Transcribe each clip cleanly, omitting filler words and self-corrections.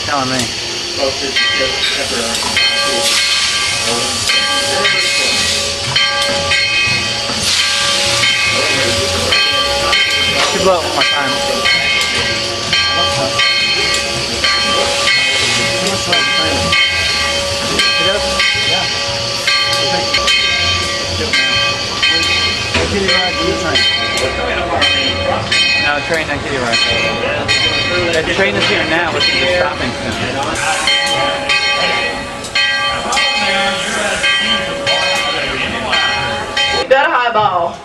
telling me. Should blow it one more time. No, train on Kitty Rock. The train is here now, which is just stopping soon. You got a highball.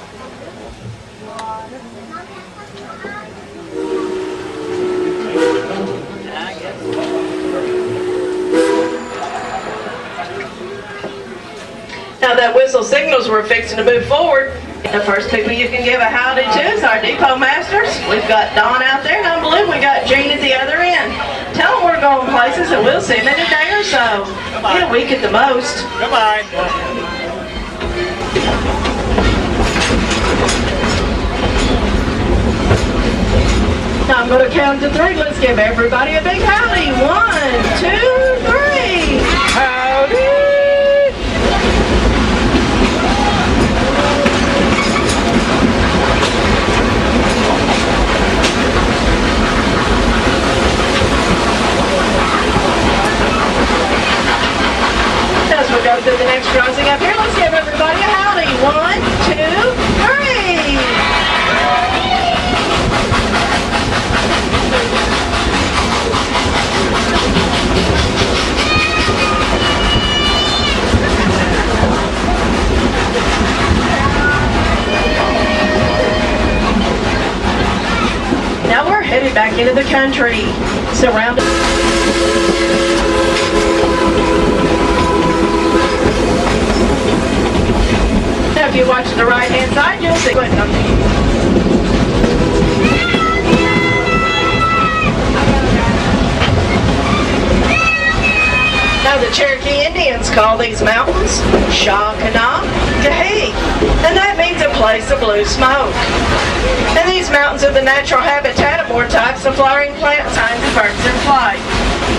Now that whistle signals we're fixing to move forward. The first people you can give a howdy to is our depot masters. We've got Don out there, and I believe we got Gene at the other end. Tell them we're going places, and we'll see them in a day or so. In a week at the most. Goodbye. Now I'm going to count to 3. Let's give everybody a big howdy. 1, 2, 3. Howdy! As we go through the next crossing up here, let's give everybody a howdy. 1, 2, 3. Now we're headed back into the country, surrounded. Now if you watch the right-hand side, you'll see. Now the Cherokee Indians call these mountains Shawkana-Kahee, and that means a place of blue smoke. And these mountains are the natural habitat of more types of flowering plants, kinds of birds in flight.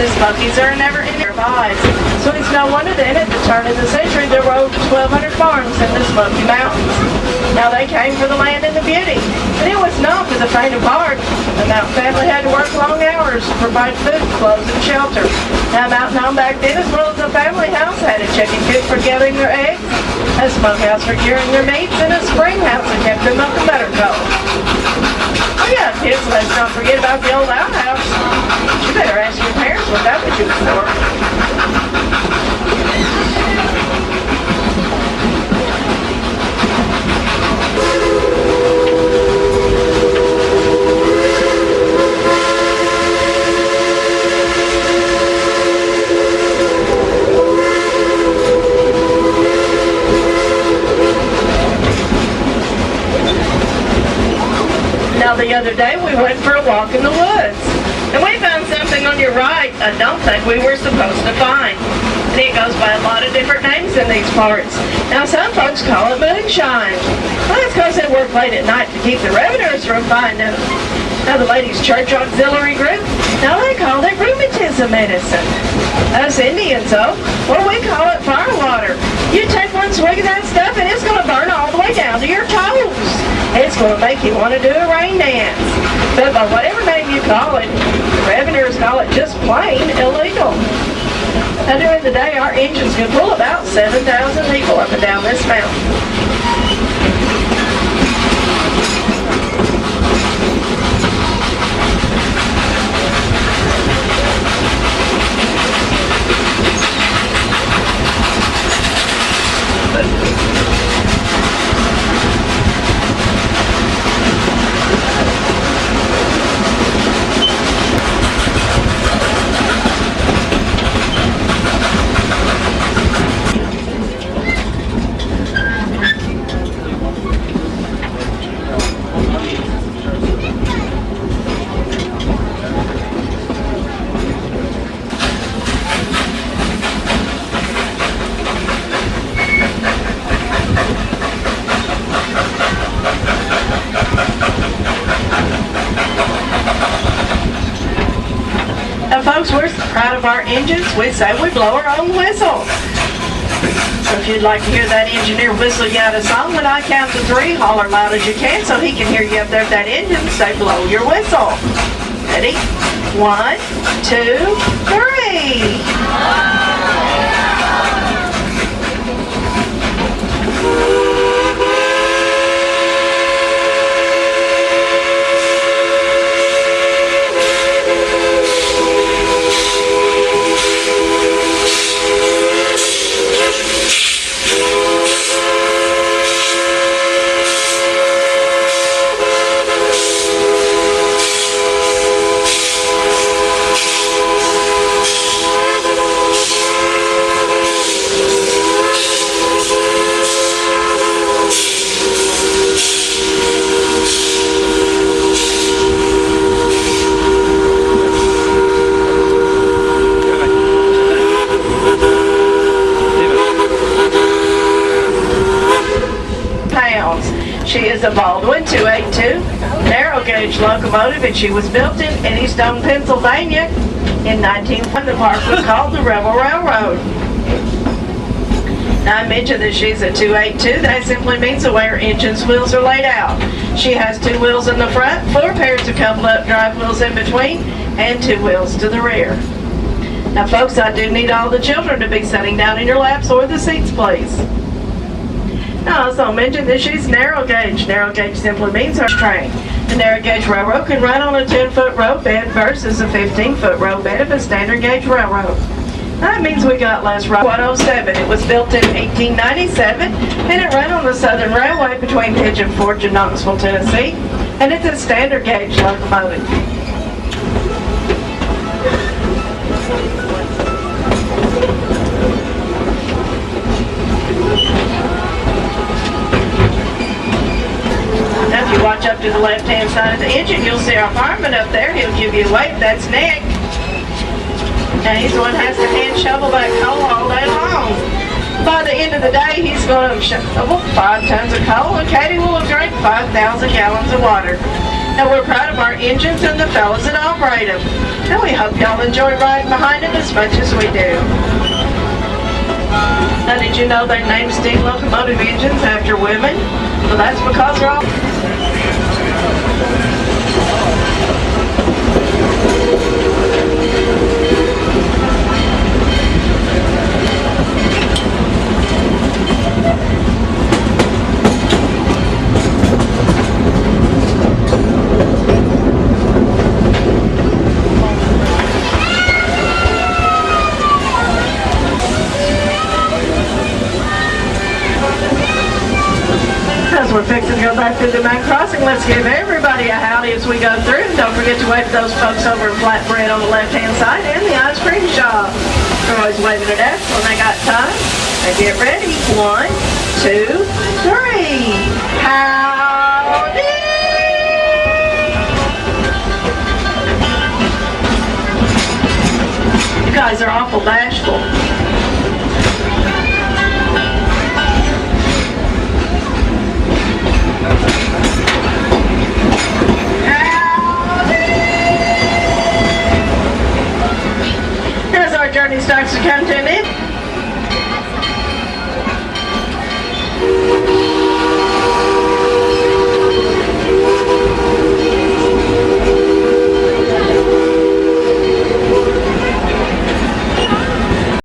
The Smokies are never in their lives, so it's no wonder then at the turn of the century there were over 1,200 farms in the Smoky Mountains. Now they came for the land and the beauty, and it was not for the faint of heart. The Mountain family had to work long hours to provide food, clothes, and shelter. Now Mountain Home back then, as well as the family house, had a chicken coop for gathering their eggs, a smokehouse for curing their meats, and a spring house that kept their milk and butter cold. Oh yeah, kids, let's not forget about the old outhouse. You better ask your parents what that was used for. Now the other day we went for a walk in the woods, and we found something on your right I don't think we were supposed to find. And it goes by a lot of different names in these parts. Now some folks call it moonshine. Well, that's because they work late at night to keep the revenues from finding it. Now the Ladies' Church Auxiliary Group, now they call it rheumatism medicine. Us Indians, though, well, we call it firewater. You take one swig of that stuff and it's going to burn all the way down to your toes. It's going to make you want to do a rain dance. But by whatever name you call it, the revenuers call it just plain illegal. Now during the day, our engines can pull about 7,000 people up and down this mountain. folks, we're so proud of our engines. We say we blow our own whistle. So if you'd like to hear that engineer whistle you out a song, when I count to 3, holler loud as you can so he can hear you up there at that engine. Say, blow your whistle. Ready? 1, 2, 3. She is a Baldwin 282 narrow gauge locomotive, and she was built in Eddystone, Pennsylvania in 1901. The park was called the Rebel Railroad. Now I mentioned that she's a 282. That simply means the way her engine's wheels are laid out. She has 2 wheels in the front, 4 pairs of coupled up drive wheels in between, and 2 wheels to the rear. Now folks, I do need all the children to be sitting down in your laps or the seats, please. I also mentioned that she's narrow gauge. Narrow gauge simply means her train. The narrow gauge railroad can run on a 10-foot road bed versus a 15-foot road bed of a standard gauge railroad. That means we got less road. 107. It was built in 1897, and it ran on the Southern Railway between Pigeon Forge and Knoxville, Tennessee, and it's a standard gauge locomotive. Now, if you watch up to the left-hand side of the engine, you'll see our fireman up there. He'll give you a wave. That's Nick. Now, he's the one that has to hand shovel that coal all day long. By the end of the day, he's going to shovel 5 tons of coal, and Katie will have drank 5,000 gallons of water. Now, we're proud of our engines and the fellas that operate them. And we hope y'all enjoy riding behind them as much as we do. Now, did you know they named steam locomotive engines after women? Well, that's because they're all... As we're fixing to go back through the main crossing, let's give everybody a howdy as we go through. Don't forget to wave to those folks over in Flatbread on the left-hand side and the ice cream shop. They're always waving at us when they got time. Now get ready. 1, 2, 3. Howdy! You guys are awful bashful.